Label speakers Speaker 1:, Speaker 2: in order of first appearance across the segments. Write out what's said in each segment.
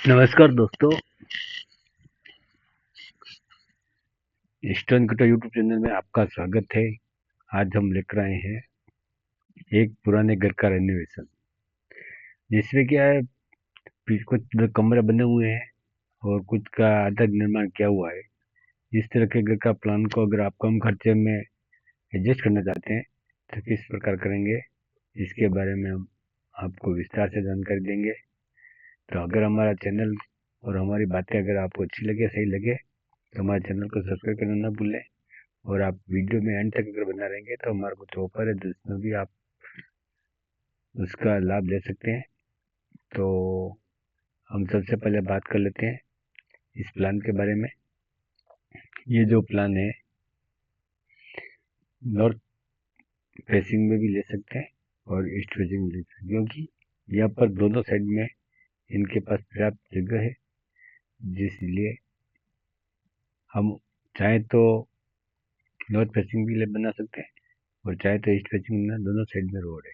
Speaker 1: नमस्कार दोस्तों। ईस्टर्न कटा यूट्यूब चैनल में आपका स्वागत है। आज हम लेकर आए हैं एक पुराने घर का रेनोवेशन, जिसमें क्या है, कुछ कमरे बने हुए हैं और कुछ का आधा निर्माण किया हुआ है। इस तरह के घर का प्लान को अगर आप कम खर्चे में एडजस्ट करना चाहते हैं तो किस प्रकार करेंगे, इसके बारे में हम आपको विस्तार से जानकारी देंगे। तो अगर हमारा चैनल और हमारी बातें अगर आपको अच्छी लगे, सही लगे, तो हमारे चैनल को सब्सक्राइब करना ना भूलें। और आप वीडियो में एंड तक अगर बना रहेंगे तो हमारा कुछ ऑफर है जिसमें भी आप उसका लाभ ले सकते हैं। तो हम सबसे पहले बात कर लेते हैं इस प्लान के बारे में। ये जो प्लान है, नॉर्थ फेसिंग में भी ले सकते हैं और ईस्ट फेसिंग में ले सकते हैं, क्योंकि यहाँ पर दोनों साइड में इनके पास पर्याप्त जगह है, जिसलिए हम चाहे तो नॉर्थ फेसिंग भी ले बना सकते हैं और चाहे तो ईस्ट फेसिंग में, दोनों साइड में रोड है।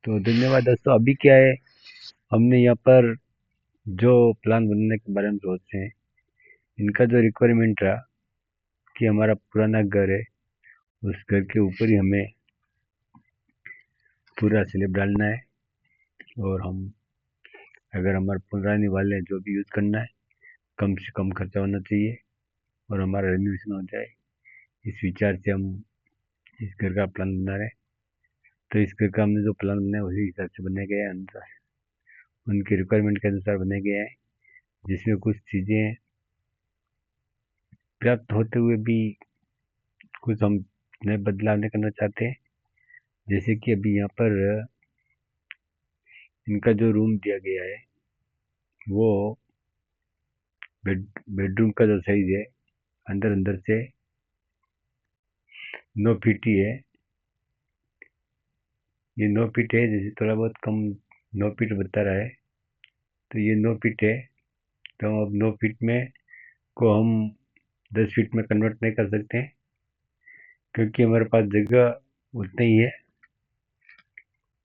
Speaker 1: तो धन्यवाद दोस्तों। अभी क्या है, हमने यहाँ पर जो प्लान बनने के बारे में सोचते हैं, इनका जो रिक्वायरमेंट रहा कि हमारा पुराना घर है, उस घर के ऊपर ही हमें पूरा स्लैब डालना है। और हम अगर हमारे पुराने वाले जो भी यूज़ करना है, कम से कम खर्चा होना चाहिए और हमारा रेनोवेशन हो जाए, इस विचार से हम इस घर का प्लान बना रहे हैं। तो इस घर का हमने जो प्लान बनाया उसी हिसाब से बनाया गया है, अनुसार उनकी रिक्वायरमेंट के अनुसार बनाया गया है, जिसमें कुछ चीज़ें प्राप्त होते हुए भी कुछ हम नए बदलाव नहीं करना चाहते हैं। जैसे कि अभी यहाँ पर इनका जो रूम दिया गया है, वो बेडरूम का जो साइज है, अंदर अंदर से 9 फीट ही है। ये 9 फीट है, जैसे थोड़ा बहुत कम 9 फीट बता रहा है, तो ये 9 फीट है। तो अब 9 फीट में को हम 10 फीट में कन्वर्ट नहीं कर सकते हैं, क्योंकि हमारे पास जगह उतना ही है,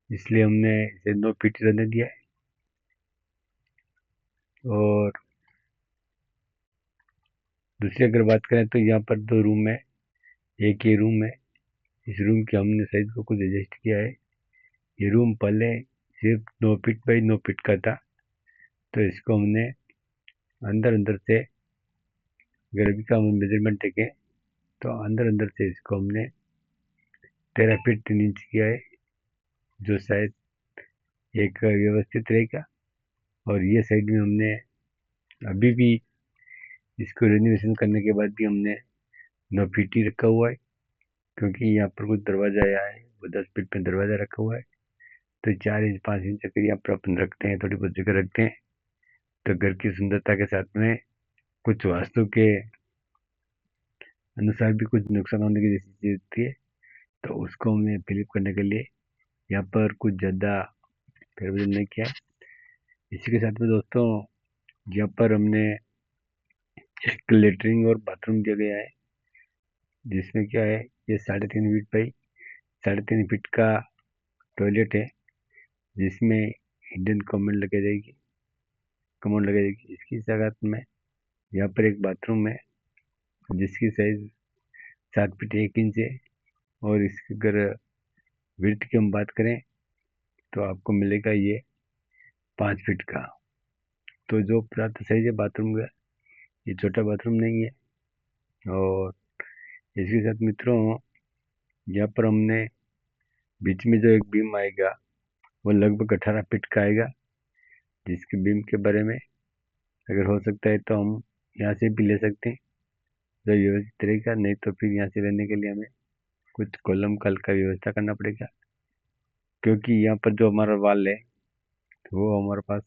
Speaker 1: इसलिए हमने इसे 9 फीट रहने दिया है। और दूसरी अगर बात करें तो यहाँ पर 2 रूम है, एक ये रूम है। इस रूम के हमने साइज को कुछ एडजस्ट किया है। ये रूम पहले सिर्फ 9 फीट बाई 9 फीट का था, तो इसको हमने अंदर अंदर से, अगर अभी का हम मेजरमेंट देखें तो अंदर अंदर से इसको हमने 13 फीट 3 इंच किया है, जो शायद एक व्यवस्थित रहेगा। और ये साइड में हमने अभी भी इसको रेनोवेशन करने के बाद भी हमने 9 फीट ही रखा हुआ है, क्योंकि यहाँ पर कुछ दरवाजा आया है, वो 10 फीट में दरवाजा रखा हुआ है। तो 4 इंच 5 इंच अगर यहाँ पर अपन रखते हैं, थोड़ी बहुत जगह रखते हैं, तो घर की सुंदरता के साथ में कुछ वास्तु के अनुसार भी कुछ नुकसान होने की जैसी चीज होती है, तो उसको हमने फिलिप करने के लिए यहाँ पर कुछ ज़्यादा फेरबदल नहीं किया है। इसी के साथ में दोस्तों, यहाँ पर हमने एक लेटरिन और बाथरूम दिया गया है, जिसमें क्या है, ये 3.5 फीट बाई 3.5 फीट का टॉयलेट है, जिसमें हिडन कमोड लगा जाएगी। इसकी साथ में यहाँ पर एक बाथरूम है, जिसकी साइज 7 फीट 1 इंच है। और इसकी अगर विड्थ की हम बात करें तो आपको मिलेगा ये 5 फीट का। तो जो प्राप्त साइज है बाथरूम का, ये छोटा बाथरूम नहीं है। और इसके साथ मित्रों, यहाँ पर हमने बीच में जो एक बीम आएगा, वो लगभग 18 फीट का आएगा, जिसके बीम के बारे में अगर हो सकता है तो हम यहाँ से भी ले सकते हैं, जो व्यवस्थित रहेगा। नहीं तो फिर यहाँ से लेने के लिए हमें कुछ कॉलम कल का व्यवस्था करना पड़ेगा, क्योंकि यहाँ पर जो हमारा वाल है, वो हमारे पास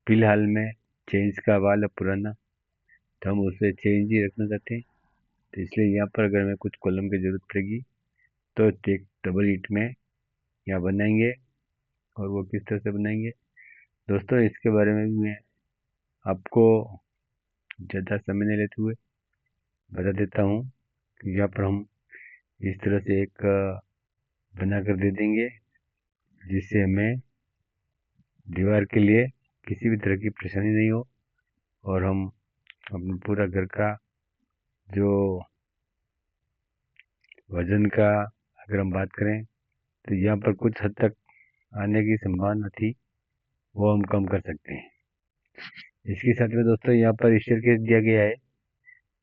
Speaker 1: फिलहाल में 6 इंच का वाल है पुराना, तो हम उसे 6 इंच ही रखना चाहते हैं। तो इसलिए यहाँ पर अगर हमें कुछ कॉलम की ज़रूरत पड़ेगी तो एक डबल ईंट में यहाँ बनाएंगे। और वो किस तरह से बनाएंगे दोस्तों, इसके बारे में भी मैं आपको ज़्यादा समय नहीं लेते हुए बता देता हूँ कि यहाँ पर हम इस तरह से एक बना कर दे देंगे, जिससे हमें दीवार के लिए किसी भी तरह की परेशानी नहीं हो, और हम अपने पूरा घर का जो वजन का अगर हम बात करें तो यहाँ पर कुछ हद तक आने की संभावना थी, वो हम कम कर सकते हैं। इसके साथ में दोस्तों यहाँ पर स्टेयरकेस दिया गया है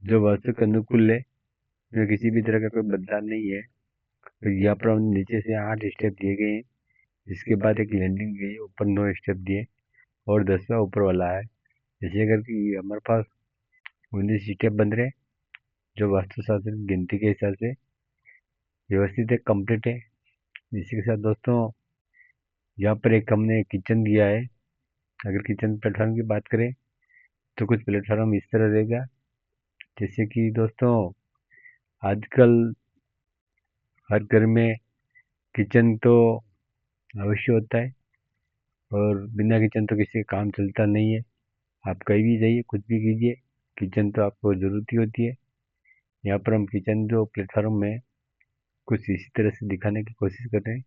Speaker 1: जो वास्तु के अनुकूल है, इसमें किसी भी तरह का कोई बदलाव नहीं है। तो यहाँ पर हम नीचे से 8 स्टेप दिए गए हैं, इसके बाद एक लैंडिंग गई है, ऊपर 9 स्टेप दिए और 10वां ऊपर वाला है। जैसे करके हमारे पास 19 स्टेप बन रहे हैं, जो वास्तुशास्त्र की गिनती के हिसाब से व्यवस्थित है, कंप्लीट है। इसी के साथ दोस्तों यहाँ पर एक हमने किचन दिया है। अगर किचन प्लेटफॉर्म की बात करें तो कुछ प्लेटफॉर्म इस तरह रहेगा, जैसे कि दोस्तों आजकल हर घर में किचन तो अवश्य होता है, और बिना किचन तो किसी का काम चलता नहीं है। आप कहीं भी जाइए, कुछ भी कीजिए, किचन तो आपको ज़रूरत ही होती है। यहाँ पर हम किचन जो प्लेटफॉर्म में कुछ इसी तरह से दिखाने की कोशिश कर रहे हैं,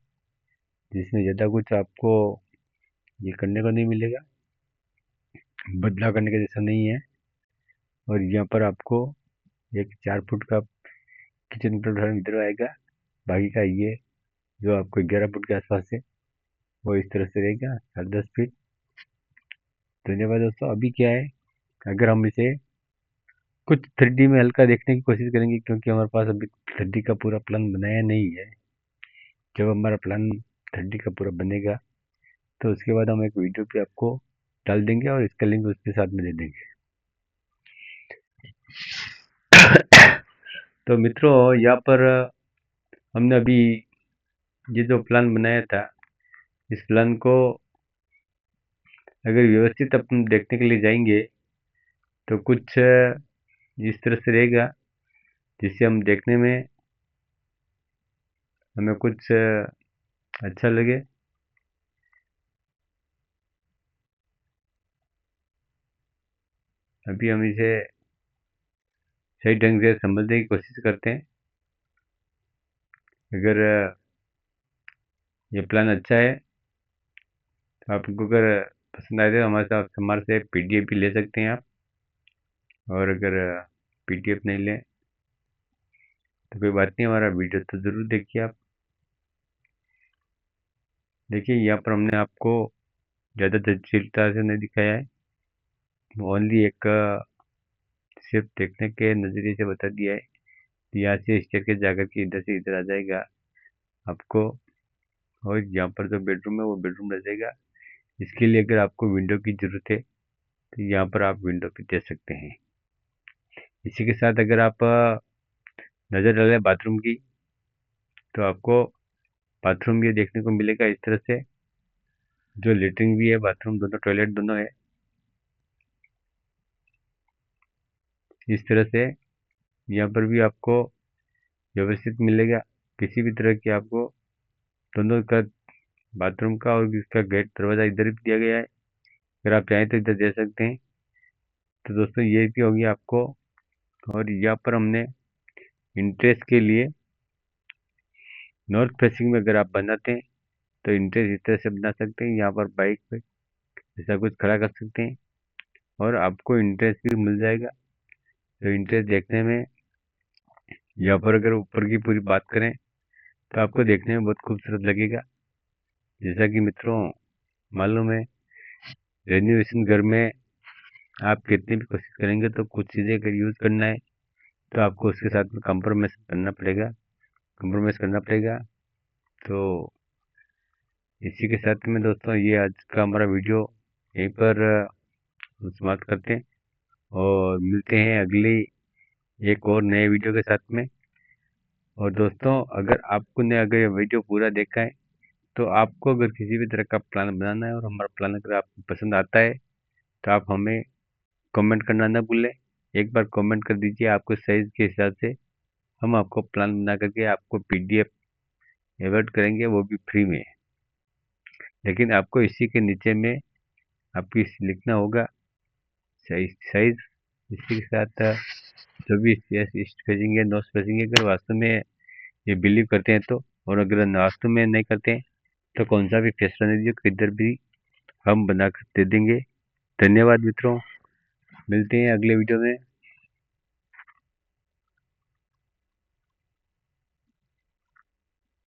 Speaker 1: जिसमें ज़्यादा कुछ आपको ये करने को नहीं मिलेगा, बदलाव करने का जैसा नहीं है। और यहाँ पर आपको एक 4 फुट का किचन प्लेटफॉर्म इधर आएगा, बाकी का ये जो आपको 11 फुट के आसपास है वो इस तरह से रहेगा, 10.5 फीट। धन्यवाद दोस्तों। अभी क्या है, अगर हम इसे कुछ 3D में हल्का देखने की कोशिश करेंगे, क्योंकि हमारे पास अभी 3D का पूरा प्लान बनाया नहीं है। जब हमारा प्लान 3D का पूरा बनेगा तो उसके बाद हम एक वीडियो पे आपको डाल देंगे और इसका लिंक उसके साथ में दे देंगे। तो मित्रों यहाँ पर हमने अभी ये जो प्लान बनाया था, इस प्लान को अगर व्यवस्थित अपन देखने के लिए जाएंगे तो कुछ इस तरह से रहेगा, जिससे हम देखने में हमें कुछ अच्छा लगे। अभी हम इसे सही ढंग से समझने की कोशिश करते हैं। अगर ये प्लान अच्छा है तो आपको अगर पसंद आए तो हमारे से PDF भी ले सकते हैं आप, और अगर PDF नहीं लें तो कोई बात नहीं, हमारा वीडियो तो ज़रूर देखिए आप। देखिए यहाँ पर हमने आपको ज़्यादा जटिलता से नहीं दिखाया है, ओनली एक सिर्फ देखने के नज़रिए से बता दिया है। यहाँ से स्टेयर के जाकर के इधर से इधर आ जाएगा आपको, और यहाँ पर जो बेडरूम है वो बेडरूम रह जाएगा। इसके लिए अगर आपको विंडो की ज़रूरत है तो यहाँ पर आप विंडो भी दे सकते हैं। इसी के साथ अगर आप नज़र डालें बाथरूम की, तो आपको बाथरूम ये देखने को मिलेगा इस तरह से, जो लेटरिन भी है, बाथरूम दोनों, टॉयलेट दोनों है इस तरह से। यहाँ पर भी आपको व्यवस्थित मिलेगा, किसी भी तरह की आपको दोनों का बाथरूम का और इसका गेट दरवाज़ा इधर भी दिया गया है, अगर आप चाहें तो इधर दे सकते हैं। तो दोस्तों ये भी होगी आपको। और यहाँ पर हमने इंटरेस्ट के लिए नॉर्थ फेसिंग में अगर आप बनाते हैं तो इंटरेस्ट इस तरह से बना सकते हैं, यहाँ पर बाइक पे ऐसा कुछ खड़ा कर सकते हैं और आपको इंटरेस्ट भी मिल जाएगा। तो इंटरेस्ट देखने में यहाँ पर अगर ऊपर की पूरी बात करें तो आपको देखने में बहुत खूबसूरत लगेगा। जैसा कि मित्रों मालूम है, रेनोवेशन घर में आप कितनी भी कोशिश करेंगे तो कुछ चीज़ें अगर यूज़ करना है तो आपको उसके साथ में कंप्रोमाइज़ करना पड़ेगा। तो इसी के साथ में दोस्तों ये आज का हमारा वीडियो यहीं पर समाप्त करते हैं, और मिलते हैं अगली एक और नए वीडियो के साथ में। और दोस्तों अगर ये वीडियो पूरा देखा है तो आपको अगर किसी भी तरह का प्लान बनाना है और हमारा प्लान अगर आपको पसंद आता है तो आप हमें कमेंट करना ना भूलें। एक बार कमेंट कर दीजिए, आपको साइज़ के हिसाब से हम आपको प्लान बना करके आपको PDF एवर्ट करेंगे, वो भी फ्री में। लेकिन आपको इसी के नीचे में आपको लिखना होगा साइज, इसी के साथ जो भी स्पेसिंग है, नो स्पेसिंग है, अगर वास्तव में ये बिलीव करते हैं तो, और अगर वास्तव में नहीं करते हैं तो कौन सा भी फैसला नहीं दीजिए, किधर भी हम बनाकर दे देंगे। धन्यवाद मित्रों, मिलते हैं अगले वीडियो में।